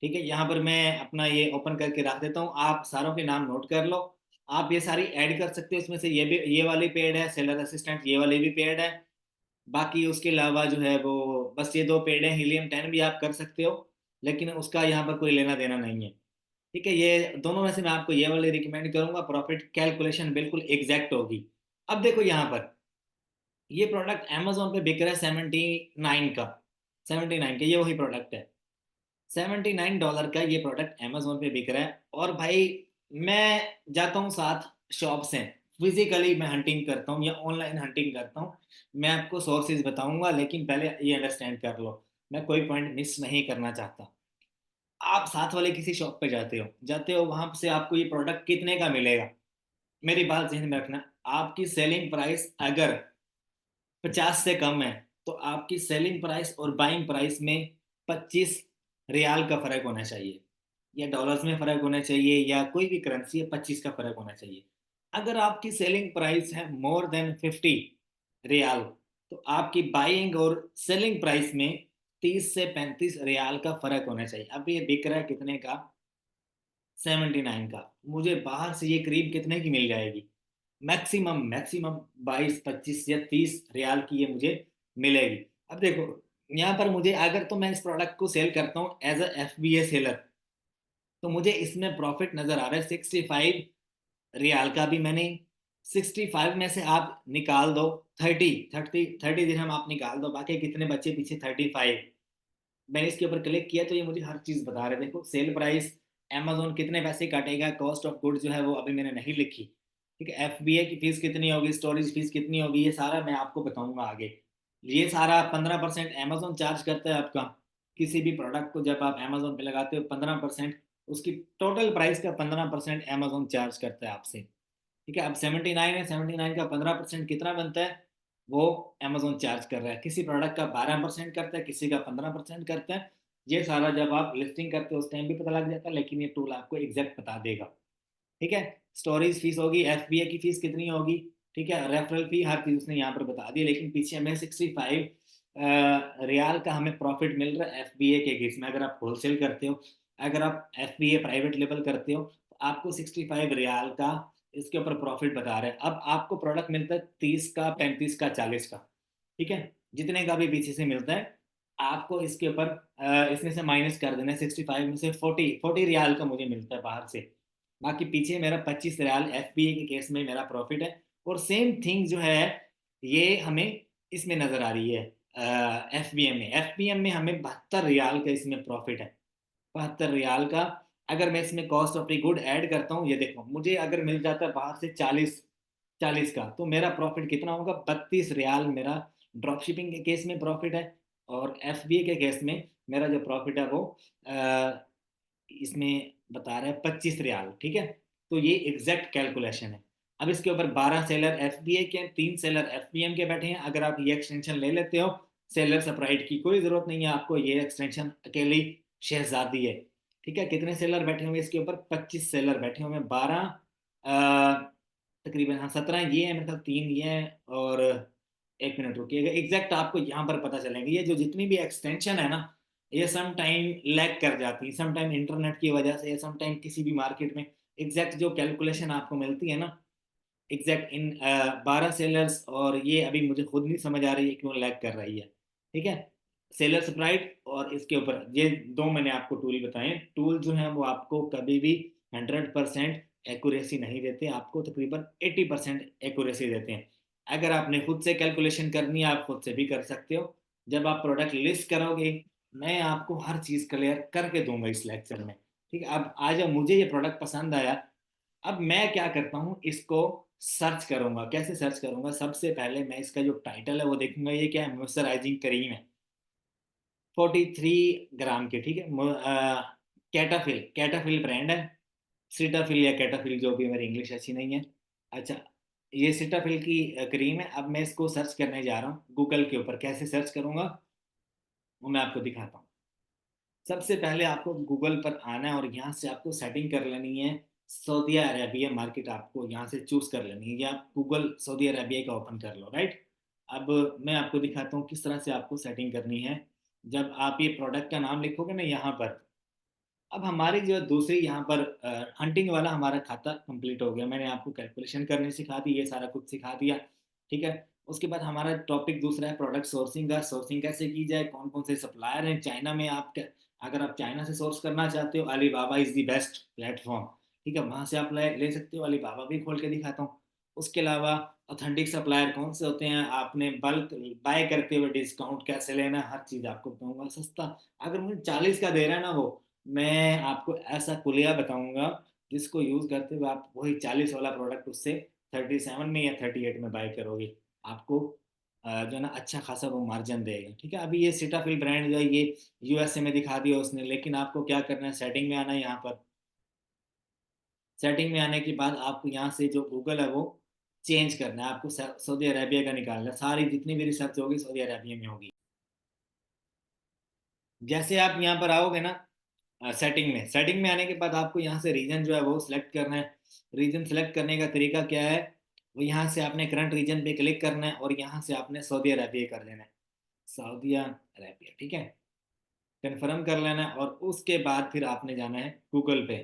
ठीक है। यहाँ पर मैं अपना ये ओपन करके रख देता हूँ, आप सारों के नाम नोट कर लो। आप ये सारी ऐड कर सकते हो, इसमें से ये भी, ये वाली पेड है सेलर असिस्टेंट, ये वाली भी पेड है। बाकी उसके अलावा जो है वो बस ये 2 पेड है। हीलियम 10 भी आप कर सकते हो, लेकिन उसका यहाँ पर कोई लेना देना नहीं है, ठीक है। ये दोनों में से मैं आपको ये वाली रिकमेंड करूंगा, प्रॉफिट कैलकुलेशन बिल्कुल एग्जैक्ट होगी। अब देखो यहाँ पर ये प्रोडक्ट अमेजोन पे बिक रहा है 79 का, 79 का ये वही प्रोडक्ट है। $79 का ये प्रोडक्ट अमेजोन पे बिक रहा है। और भाई मैं जाता हूँ 7 शॉप से, फिजिकली मैं हंटिंग करता हूँ या ऑनलाइन हंटिंग करता हूँ। मैं आपको सोर्सेज बताऊंगा, लेकिन पहले ये अंडरस्टैंड कर लो, मैं कोई पॉइंट मिस नहीं करना चाहता। आप साथ वाले किसी शॉप पे जाते हो वहां से आपको ये प्रोडक्ट कितने का मिलेगा, मेरी बात ध्यान में रखना। आपकी सेलिंग प्राइस अगर 50 से कम है तो आपकी सेलिंग प्राइस और बाइंग प्राइस में 25 रियाल का फर्क होना चाहिए, या डॉलर्स में फर्क होना चाहिए, या कोई भी करेंसी है, 25 का फर्क होना चाहिए। अगर आपकी सेलिंग प्राइस है मोर देन 50 रियाल, तो आपकी बाइंग और सेलिंग प्राइस में 30 से 35 रियाल का फर्क होना चाहिए। अब ये बिक रहा है कितने का, 79 का। मुझे बाहर से ये क्रीम कितने की मिल जाएगी, मैक्सिमम मैक्सिमम 22, 25 या 30 रियाल की ये मुझे मिलेगी। अब देखो यहाँ पर मुझे अगर, तो मैं इस प्रोडक्ट को सेल करता हूँ एज अ FBA सेलर, तो मुझे इसमें प्रॉफिट नजर आ रहा है 65 रियाल का भी मैंने, 65 में से आप निकाल दो 30 दिरहम आप निकाल दो, बाकी कितने बचे पीछे 35। मैंने इसके ऊपर क्लिक किया तो ये मुझे हर चीज बता रहे हैं। देखो सेल प्राइस, Amazon कितने पैसे काटेगा, कॉस्ट ऑफ गुड जो है वो अभी मैंने नहीं लिखी। ठीक है, FBA की फीस कितनी होगी, स्टोरेज फीस कितनी होगी, ये सारा मैं आपको बताऊंगा आगे। ये सारा 15% Amazon चार्ज करता है आपका। किसी भी प्रोडक्ट को जब आप Amazon पे लगाते हो 15%, उसकी टोटल प्राइस का 15% Amazon चार्ज करता है आपसे। ठीक है, अब 79 है, 79 का 15% कितना बनता है, वो Amazon चार्ज कर रहा है। किसी प्रोडक्ट का 12% करता है, किसी का 15% करता है। ये सारा जब आप लिस्टिंग करते हो उस टाइम भी पता लग जाता है, लेकिन ये टूल आपको एग्जैक्ट बता देगा। ठीक है, स्टोरेज फीस होगी, FBA की फीस कितनी होगी, ठीक है, रेफरल फी, हर चीज उसने यहाँ पर बता दी। लेकिन पीछे हमें 65 रियाल का हमें प्रॉफिट मिल रहा है FBA के केस में। अगर आप होलसेल करते हो, अगर आप FBA प्राइवेट लेवल करते हो, तो आपको 65 रियाल का इसके ऊपर प्रॉफिट बता रहे हैं। अब आपको प्रोडक्ट मिलता है 30 का, 35 का, 40 का। ठीक है, जितने का भी पीछे से मिलता है, आपको इसके ऊपर इसमें से माइनस कर देना है। 65 में से 40 रियाल का मुझे मिलता है बाहर से। बाकी पीछे मेरा 25 रियाल FBA के केस में मेरा प्रॉफिट है। और सेम थिंग जो है ये हमें इसमें नजर आ रही है FBM में हमें 72 रियाल का इसमें प्रॉफिट है। 72 रियाल का। अगर मैं इसमें cost of the good add करता हूँ, ये देखो मुझे अगर मिल जाता है बाहर से 40 का, तो मेरा प्रॉफिट कितना होगा, 32 रियाल मेरा ड्रॉप शिपिंग के केस में प्रॉफिट है। और FBA के केस में मेरा जो प्रॉफिट है वो इसमें बता रहा है 25 रियाल। ठीक है, तो ये एग्जैक्ट कैलकुलेशन है। अब इसके ऊपर 12 सेलर FBA के, 3 सेलर FBM के बैठे हैं। अगर आप ये एक्सटेंशन ले लेते हो, सेलर सेपरेट की कोई जरूरत नहीं है आपको, ये एक्सटेंशन अकेली शहजादी है। ठीक है, कितने सेलर बैठे हुए इसके ऊपर, 25 सेलर बैठे हुए हैं। 12 तकरीबन, हाँ 17 ये है मेरे ख्याल, 3 ये है, और एक मिनट रुकिएगा, एग्जैक्ट आपको यहाँ पर पता चलेंगे। ये जो जितनी भी एक्सटेंशन है ना, ये सम टाइम लैग कर जाती है, सम टाइम इंटरनेट की वजह से, सम टाइम किसी भी मार्केट में एग्जैक्ट जो कैलकुलेशन आपको मिलती है ना, एग्जैक्ट इन 12 सेलर्स। और ये अभी मुझे खुद नहीं समझ आ रही है क्यों लैग कर रही है। ठीक है, सेलर स्प्राइट और इसके ऊपर ये दो मैंने आपको टूल बताए। टूल जो है वो आपको कभी भी 100% एक्यूरेसी नहीं देते, आपको तकरीबन 80% एक्यूरेसी देते हैं। अगर आपने खुद से कैलकुलेशन करनी है, आप खुद से भी कर सकते हो। जब आप प्रोडक्ट लिस्ट करोगे, मैं आपको हर चीज़ क्लियर करके दूंगा इस लेक्चर में। ठीक है, अब आ जाओ, मुझे ये प्रोडक्ट पसंद आया। अब मैं क्या करता हूँ, इसको सर्च करूंगा। कैसे सर्च करूंगा, सबसे पहले मैं इसका जो टाइटल है वो देखूंगा, ये क्या है, मॉइस्चराइजिंग क्रीम है 43 ग्राम की। ठीक है, कैटाफिल, कैटाफिल ब्रांड है। सीटाफिल या कैटाफिल, जो भी, मेरी इंग्लिश अच्छी नहीं है। अच्छा, ये सीटाफिल की क्रीम है। अब मैं इसको सर्च करने जा रहा हूँ गूगल के ऊपर। कैसे सर्च करूंगा वो मैं आपको दिखाता हूँ। सबसे पहले आपको गूगल पर आना है और यहाँ से आपको सेटिंग कर लेनी है। सऊदी अरेबिया मार्केट आपको यहाँ से चूज कर लेनी है, या आप गूगल सऊदी अरेबिया का ओपन कर लो, राइट। अब मैं आपको दिखाता हूँ किस तरह से आपको सेटिंग करनी है। जब आप ये प्रोडक्ट का नाम लिखोगे ना यहाँ पर, अब हमारी जो दूसरी यहाँ पर हंटिंग वाला हमारा खाता कंप्लीट हो गया। मैंने आपको कैलकुलेशन करनी सिखा दी, ये सारा कुछ सिखा दिया। ठीक है, उसके बाद हमारा टॉपिक दूसरा है प्रोडक्ट सोर्सिंग का। सोर्सिंग कैसे की जाए, कौन कौन से सप्लायर हैं चाइना में। अगर आप चाइना से सोर्स करना चाहते हो, Alibaba is the best platform. ठीक है, वहां से आप ले सकते हो। अलीबाबा भी खोल के दिखाता हूँ। उसके अलावा ऑथेंटिक सप्लायर कौन से होते हैं, आपने बल्क बाय करते हुए डिस्काउंट कैसे लेना है, हर चीज़ आपको बताऊंगा। सस्ता, अगर मुझे 40 का दे रहा है ना वो, मैं आपको ऐसा कुलिया बताऊंगा जिसको यूज करते हुए आप वही 40 वाला प्रोडक्ट उससे 37 में या 38 में बाय करोगे। आपको जो है ना अच्छा खासा वो मार्जिन देगा। ठीक है, अभी ये सीटाफिल ब्रांड जो है ये USA में दिखा दिया उसने, लेकिन आपको क्या करना है, सेटिंग में आना है। यहाँ पर सेटिंग में आने के बाद आपको यहाँ से जो गूगल है वो चेंज करना है। आपको सऊदी अरेबिया का निकालना है। सारी जितनी भी रिसर्च होगी सऊदी अरेबिया में होगी। जैसे आप यहाँ पर आओगे ना, सेटिंग में आने के बाद आपको यहाँ से रीजन जो है वो सिलेक्ट करना है। रीजन सेलेक्ट करने का तरीका क्या है, वो यहाँ से आपने करंट रीजन पे क्लिक करना है और यहाँ से आपने सऊदी अरेबिया कर देना है। सऊदी अरेबिया, ठीक है, कन्फर्म कर लेना है। और उसके बाद फिर आपने जाना है गूगल पे।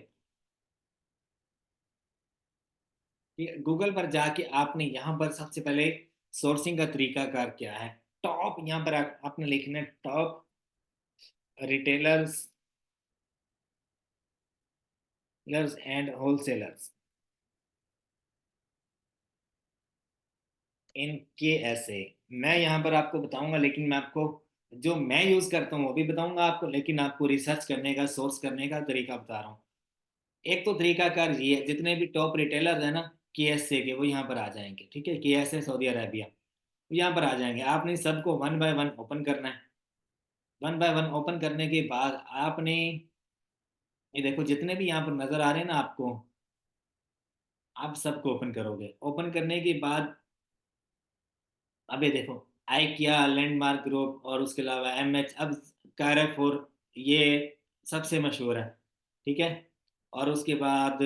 ठीक है, गूगल पर जाके आपने यहाँ पर सबसे पहले सोर्सिंग का तरीका कार क्या है, टॉप यहाँ पर आपने लिखना है टॉप रिटेलर्स एंड होलसेलर्स। इनके ऐसे मैं यहाँ पर आपको बताऊंगा, लेकिन मैं आपको जो मैं यूज करता हूँ वो भी बताऊंगा आपको, लेकिन आपको रिसर्च करने का, सोर्स करने का तरीका बता रहा हूँ। एक तो तरीकाकार ये है, जितने भी टॉप रिटेलर है ना KSA के, वो यहाँ पर आ जाएंगे। ठीक है, KSA सऊदी अरेबिया, वो यहाँ पर आ जाएंगे। आपने सबको वन बाय वन ओपन करना है। वन बाय वन ओपन करने के बाद आपने, ये देखो जितने भी यहाँ पर नजर आ रहे हैं ना आपको, आप सबको ओपन करोगे। ओपन करने के बाद अब ये देखो, आइकिया, लैंडमार्क ग्रुप, और उसके अलावा MH, अब कारफोर, ये सबसे मशहूर है। ठीक है, और उसके बाद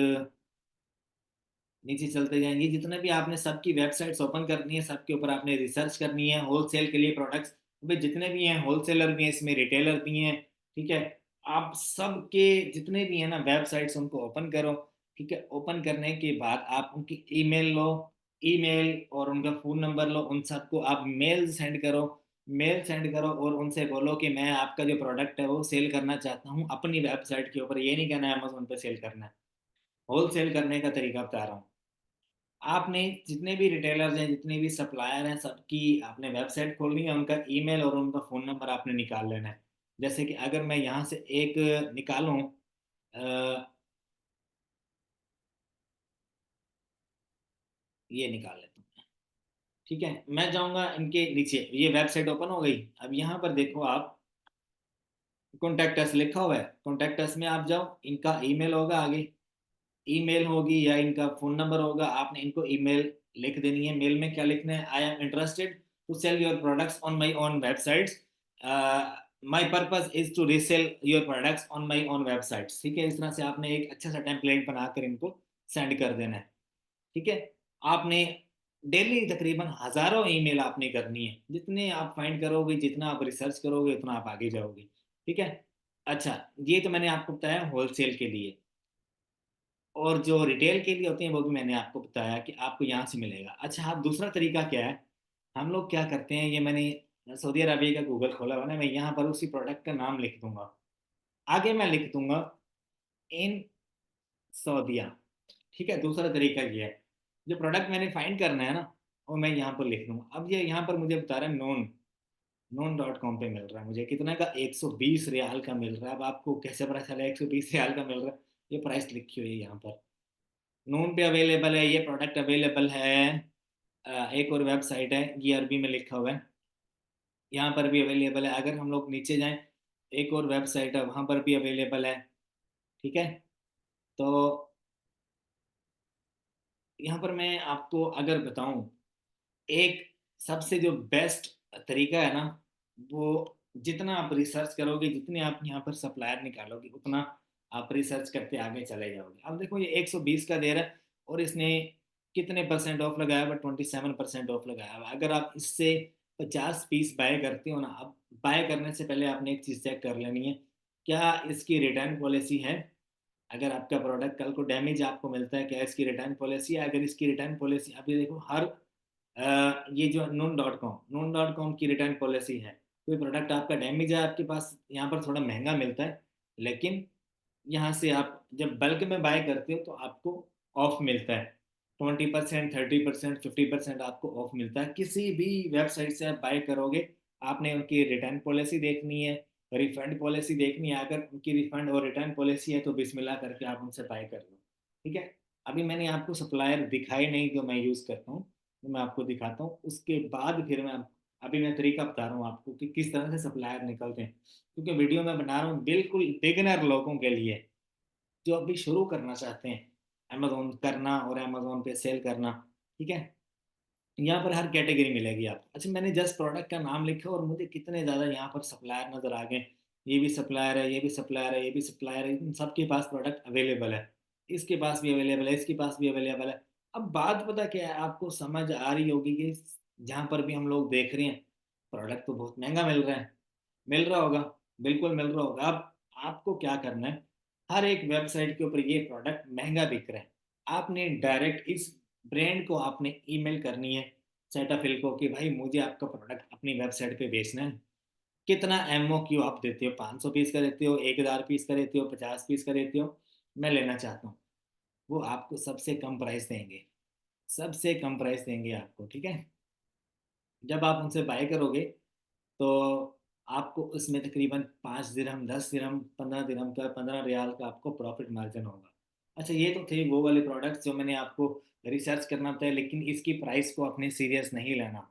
नीचे चलते जाएंगे, जितने भी आपने सबकी वेबसाइट्स ओपन करनी है, सबके ऊपर आपने रिसर्च करनी है। होलसेल के लिए प्रोडक्ट्स भाई जितने भी हैं, होलसेलर भी हैं इसमें, रिटेलर भी हैं। ठीक है, आप सबके जितने भी हैं ना वेबसाइट्स, उनको ओपन करो। ठीक है, ओपन करने के बाद आप उनकी ईमेल लो, ईमेल और उनका फ़ोन नंबर लो, उन सबको आप मेल सेंड करो। मेल सेंड करो और उनसे बोलो कि मैं आपका जो प्रोडक्ट है वो सेल करना चाहता हूँ अपनी वेबसाइट के ऊपर। ये नहीं कहना है अमेजोन पे सेल करना है। होलसेल करने का तरीका बता रहा हूँ। आपने जितने भी रिटेलर्स हैं, जितने भी सप्लायर हैं, सबकी आपने वेबसाइट खोलनी है, उनका ईमेल और उनका फ़ोन नंबर आपने निकाल लेना है। जैसे कि अगर मैं यहाँ से एक निकालूं, ये निकाल लेता हूँ। ठीक है, मैं जाऊंगा इनके नीचे, ये वेबसाइट ओपन हो गई। अब यहाँ पर देखो आप, कॉन्टैक्ट अस लिखा हुआ है। कॉन्टैक्ट अस में आप जाओ, इनका ईमेल होगा आगे, ईमेल होगी या इनका फोन नंबर होगा। आपने इनको ईमेल लिख देनी है। मेल में क्या लिखना है? I am interested to sell your products on my own websites, my purpose is to resell your products on my own websites. ठीक है, इस तरह से आपने एक अच्छा सा टेम्पलेट बनाकर इनको सेंड कर देना है। ठीक है, आपने डेली तकरीबन हजारों ईमेल आपने करनी है। जितने आप फाइंड करोगे, जितना आप रिसर्च करोगे, उतना आप आगे जाओगे। ठीक है, अच्छा, ये तो मैंने आपको बताया होलसेल के लिए। और जो रिटेल के लिए होते हैं वो भी मैंने आपको बताया कि आपको यहाँ से मिलेगा। अच्छा, आप दूसरा तरीका क्या है, हम लोग क्या करते हैं, ये मैंने सऊदी अरबिया का गूगल खोला हुआ ना, मैं यहाँ पर उसी प्रोडक्ट का नाम लिख दूंगा। आगे मैं लिख दूंगा इन सऊदिया। ठीक है, दूसरा तरीका ये है, जो प्रोडक्ट मैंने फाइंड करना है ना, वो मैं यहाँ पर लिख दूंगा। अब ये यहाँ पर मुझे बता रहा है नोन, नोन.com पे मिल रहा है मुझे कितना का, 120 रियाल का मिल रहा है। अब आपको कैसे पता चला 120 रियाल का मिल रहा है? ये प्राइस लिखी हुई है यहाँ पर। नून पे अवेलेबल है, ये प्रोडक्ट अवेलेबल है। एक और वेबसाइट है, ये अरबी में लिखा हुआ है, यहाँ पर भी अवेलेबल है। अगर हम लोग नीचे जाएं, एक और वेबसाइट है, वहाँ पर भी अवेलेबल है। ठीक है, तो यहाँ पर मैं आपको अगर बताऊं, एक सबसे जो बेस्ट तरीका है ना, वो जितना आप रिसर्च करोगे, जितने आप यहाँ पर सप्लायर निकालोगे, उतना आप रिसर्च करते आगे चले जाओगे। अब देखो, ये 120 का दे रहा है, और इसने कितने परसेंट ऑफ लगाया हुआ? 27% ऑफ लगाया हुआ है। अगर आप इससे 50 पीस बाय करते हो ना, अब बाय करने से पहले आपने एक चीज़ चेक कर लेनी है, क्या इसकी रिटर्न पॉलिसी है? अगर आपका प्रोडक्ट कल को डैमेज आपको मिलता है, क्या इसकी रिटर्न पॉलिसी है? अगर इसकी रिटर्न पॉलिसी, अभी देखो हर ये जो नून.com की रिटर्न पॉलिसी है। कोई प्रोडक्ट आपका डैमेज है आपके पास, यहाँ पर थोड़ा महंगा मिलता है, लेकिन यहाँ से आप जब बल्क में बाय करते हो तो आपको ऑफ मिलता है। 20%, 30%, 50% आपको ऑफ मिलता है। किसी भी वेबसाइट से आप बाय करोगे, आपने उनकी रिटर्न पॉलिसी देखनी है, रिफंड पॉलिसी देखनी है। अगर उनकी रिफंड और रिटर्न पॉलिसी है तो बिस्मिल्लाह करके आप उनसे बाय कर लो। ठीक है, अभी मैंने आपको सप्लायर दिखाई नहीं जो मैं यूज़ करता हूँ, तो मैं आपको दिखाता हूँ, उसके बाद फिर मैं अभी मैं तरीका बता रहा हूँ आपको कि किस तरह से सप्लायर निकलते हैं। क्योंकि वीडियो मैं बना रहा हूँ बिल्कुल बिगिनर लोगों के लिए, जो अभी शुरू करना चाहते हैं अमेजोन करना और अमेजोन पे सेल करना। ठीक है, यहाँ पर हर कैटेगरी मिलेगी आपको। अच्छा, मैंने जस्ट प्रोडक्ट का नाम लिखा और मुझे कितने ज़्यादा यहाँ पर सप्लायर नज़र आ गए। ये भी सप्लायर है, ये भी सप्लायर है, ये भी सप्लायर है, इन सबके पास प्रोडक्ट अवेलेबल है। इसके पास भी अवेलेबल है, इसके पास भी अवेलेबल है। अब बात पता क्या है, आपको समझ आ रही होगी कि जहाँ पर भी हम लोग देख रहे हैं, प्रोडक्ट तो बहुत महंगा मिल रहा है। मिल रहा होगा, बिल्कुल मिल रहा होगा। अब आपको क्या करना है, हर एक वेबसाइट के ऊपर ये प्रोडक्ट महंगा बिक रहा है, आपने डायरेक्ट इस ब्रांड को आपने ईमेल करनी है, सेटाफिल को, कि भाई मुझे आपका प्रोडक्ट अपनी वेबसाइट पे बेचना है। कितना MOQ आप देते हो? 500 पीस का देते हो, 1000 पीस का देते हो, 50 पीस का देते हो? मैं लेना चाहता हूँ। वो आपको सबसे कम प्राइस देंगे, सबसे कम प्राइस देंगे आपको। ठीक है, जब आप उनसे बाय करोगे तो आपको उसमें तकरीबन 5 दिरहम, 10 दिरहम, 15 दिरहम का, 15 रियाल का आपको प्रॉफिट मार्जिन होगा। अच्छा, ये तो थे वो वाले प्रोडक्ट्स जो मैंने आपको रिसर्च करना बताया, लेकिन इसकी प्राइस को आपने सीरियस नहीं लेना।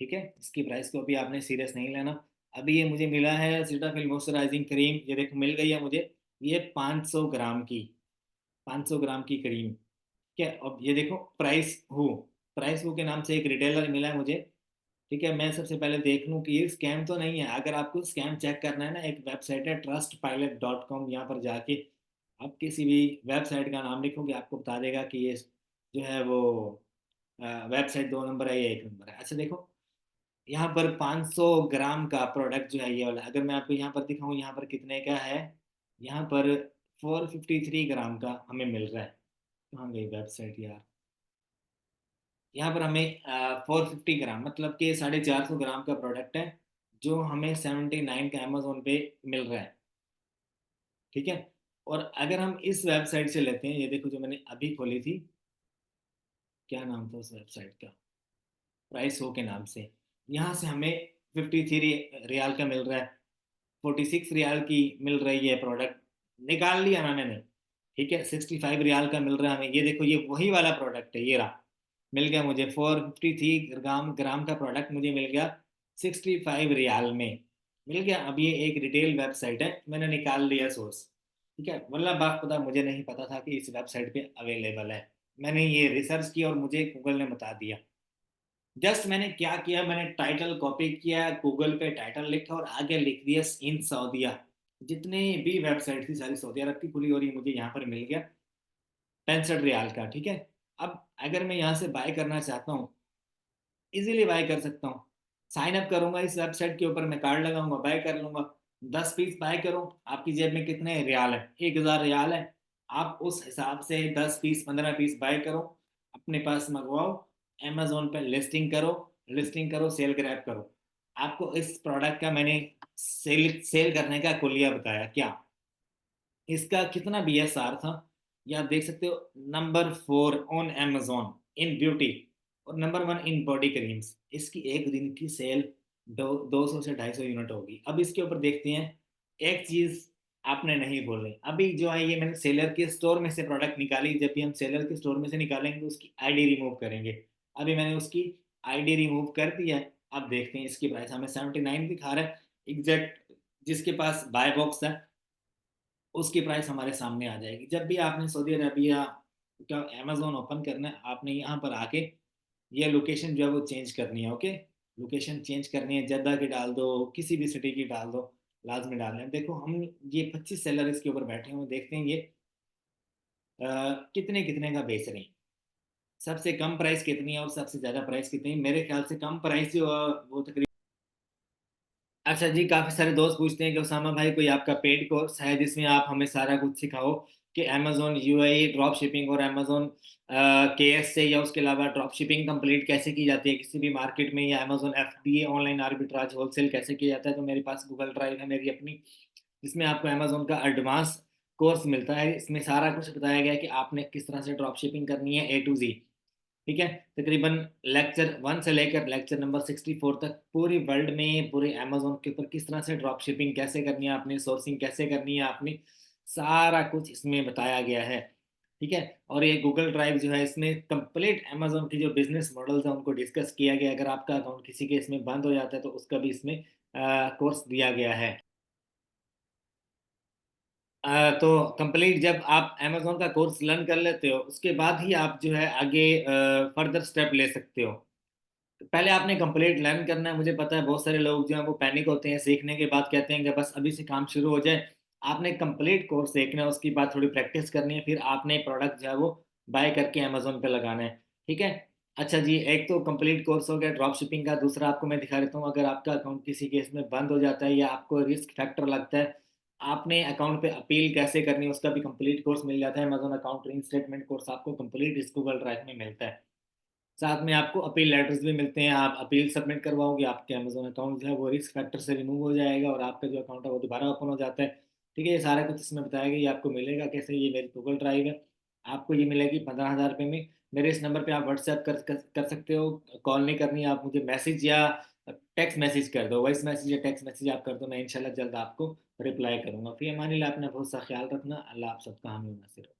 ठीक है, इसकी प्राइस को अभी आपने सीरियस नहीं लेना। अभी ये मुझे मिला है सीटाफिल मॉइस्चराइजिंग क्रीम, ये देखो मिल गई है मुझे। ये 500 ग्राम की, 500 ग्राम की क्रीम। क्या, अब ये देखो प्राइस हु के नाम से एक रिटेलर मिला है मुझे। ठीक है, मैं सबसे पहले देख लूँ कि ये स्कैम तो नहीं है। अगर आपको स्कैम चेक करना है ना, एक वेबसाइट है trustpilot.com, यहाँ पर जाके आप किसी भी वेबसाइट का नाम लिखोगे आपको बता देगा कि ये जो है वो वेबसाइट 2 नंबर है या 1 नंबर है। अच्छा देखो, यहाँ पर 500 ग्राम का प्रोडक्ट जो है ये वाला, अगर मैं आपको यहाँ पर दिखाऊँ यहाँ पर कितने का है, यहाँ पर 453 ग्राम का हमें मिल रहा है। कहाँ गई वेबसाइट यार। यहाँ पर हमें 450 ग्राम, मतलब कि 450 ग्राम का प्रोडक्ट है, जो हमें 79 का अमेजोन पे मिल रहा है। ठीक है, और अगर हम इस वेबसाइट से लेते हैं, ये देखो जो मैंने अभी खोली थी, क्या नाम था उस वेबसाइट का, प्राइस हो के नाम से, यहाँ से हमें 53 रियाल का मिल रहा है, 46 रियाल की मिल रही है प्रोडक्ट, निकाल लिया ना मैंने। ठीक है, 65 रियाल का मिल रहा है हमें। ये देखो, ये वही वाला प्रोडक्ट है, ये रहा, मिल गया मुझे 453 ग्राम का प्रोडक्ट मुझे मिल गया 65 रियाल में। मिल गया। अब ये एक रिटेल वेबसाइट है, मैंने निकाल लिया सोर्स। ठीक है, वरना बात पता मुझे नहीं पता था कि इस वेबसाइट पे अवेलेबल है। मैंने ये रिसर्च किया और मुझे गूगल ने बता दिया। जस्ट मैंने क्या किया, मैंने टाइटल कॉपी किया, गूगल पे टाइटल लिखा और आगे लिख दिया इन सऊदिया। जितने भी वेबसाइट थी सारी सऊदी अरब की खुली, और ये मुझे यहाँ पर मिल गया 65 रियाल का। ठीक है, अब अगर मैं यहाँ से बाय करना चाहता हूँ, इजीली बाय कर सकता हूँ। साइन अप करूंगा इस वेबसाइट के ऊपर, मैं कार्ड लगाऊंगा, बाय कर लूंगा। 10 पीस बाय करूँ, आपकी जेब में कितने रियाल है, 1,000 रियाल है। आप उस हिसाब से 10 पीस, 15 पीस बाय करो, अपने पास मंगवाओ, अमेजोन पे लिस्टिंग करो, लिस्टिंग करो, सेल ग्रैब करो। आपको इस प्रोडक्ट का मैंने सेल सेल करने का कुलिया बताया क्या, इसका कितना BSR था, ये आप देख सकते हो। Number 4 on Amazon in beauty, और नंबर 1 इन बॉडी क्रीम्स। इसकी एक दिन की सेल 200 से 250 यूनिट होगी। अब इसके ऊपर देखते हैं, एक चीज आपने नहीं बोले अभी, जो है ये मैंने सेलर के स्टोर में से प्रोडक्ट निकाली। जब भी हम सेलर के स्टोर में से निकालेंगे तो उसकी आईडी रिमूव करेंगे। अभी मैंने उसकी आईडी रिमूव कर दिया है। अब देखते हैं, इसकी प्राइस हमें 79 दिखा रहा है एग्जैक्ट। जिसके पास बाय बॉक्स है उसकी प्राइस हमारे सामने आ जाएगी। जब भी आपने सऊदी अरबिया का अमेजोन ओपन करना है, आपने यहाँ पर आके ये लोकेशन जो है वो चेंज करनी है। ओके, लोकेशन चेंज करनी है, जद्दा की डाल दो, किसी भी सिटी की डाल दो, लाजमी डालना है। देखो हम ये 25 सेलर इसके ऊपर बैठे हुए, देखते हैं ये कितने कितने का बेच रहे हैं, सबसे कम प्राइस कितनी है और सबसे ज्यादा प्राइस कितनी है। मेरे ख्याल से कम प्राइस जो वो तकरीबन। अच्छा जी, काफी सारे दोस्त पूछते हैं कि उसामा भाई कोई आपका पेड कोर्स है जिसमें आप हमें सारा कुछ सिखाओ, कि अमेजोन यूएई ड्रॉप शिपिंग और अमेजोन केएस से, या उसके अलावा ड्रॉप शिपिंग कंप्लीट कैसे की जाती है किसी भी मार्केट में, या Amazon FBA online arbitrage wholesale कैसे किया जाता है। तो मेरे पास गूगल ड्राइव है मेरी अपनी, जिसमें आपको अमेजोन का एडवांस कोर्स मिलता है। इसमें सारा कुछ बताया गया है कि आपने किस तरह से ड्रॉप शिपिंग करनी है A to Z। ठीक है, तकरीबन लेक्चर 1 से लेकर लेक्चर नंबर 64 तक पूरी वर्ल्ड में पूरे अमेजोन के ऊपर किस तरह से ड्रॉप शिपिंग कैसे करनी है आपने, सोर्सिंग कैसे करनी है आपने, सारा कुछ इसमें बताया गया है। ठीक है, और ये गूगल ड्राइव जो है, इसमें कंप्लीट अमेजोन की जो बिजनेस मॉडल्स हैं उनको डिस्कस किया गया है। अगर आपका अकाउंट किसी के इसमें बंद हो जाता है तो उसका भी इसमें कोर्स दिया गया है। तो कंप्लीट जब आप अमेजोन का कोर्स लर्न कर लेते हो, उसके बाद ही आप जो है आगे फर्दर स्टेप ले सकते हो। पहले आपने कंप्लीट लर्न करना है। मुझे पता है बहुत सारे लोग जो हैं वो पैनिक होते हैं, सीखने के बाद कहते हैं कि बस अभी से काम शुरू हो जाए। आपने कंप्लीट कोर्स देखना है, उसके बाद थोड़ी प्रैक्टिस करनी है, फिर आपने प्रोडक्ट जो है वो बाय करके अमेजोन पे लगाना है। ठीक है। अच्छा जी, एक तो कंप्लीट कोर्स हो गया ड्रॉप शिपिंग का। दूसरा आपको मैं दिखा देता हूँ, अगर आपका अकाउंट किसी केस में बंद हो जाता है या आपको रिस्क फैक्टर लगता है, आपने अकाउंट पे अपील कैसे करनी है उसका भी कंप्लीट कोर्स मिल जाता है। अमेजोन अकाउंट रीइंस्टेटमेंट कोर्स आपको कंप्लीट इस गूगल ड्राइव में मिलता है। साथ में आपको अपील लेटर्स भी मिलते हैं। आप अपील सबमिट करवाओगे, आपके अमेजोन अकाउंट जो है वो रिस्क फैक्टर से रिमूव हो जाएगा और आपका जो अकाउंट है वो दोबारा ओपन हो जाता है। ठीक है, ये सारा कुछ इसमें बताया गया, ये आपको मिलेगा कैसे। ये मेरी गूगल ड्राइव है, आपको ये मिलेगी 15,000 रुपये में। मेरे इस नंबर पे आप व्हाट्सएप कर सकते हो। कॉल नहीं करनी है, आप मुझे मैसेज या टेक्स्ट मैसेज कर दो, वॉइस मैसेज या टेक्स्ट मैसेज आप कर दो, मैं इंशाल्लाह जल्द आपको रिप्लाई करूंगा। फिर अमान अल्लाह, अपना बहुत सा ख्याल रखना। अल्लाह आप सबका हामी और नासिर हो।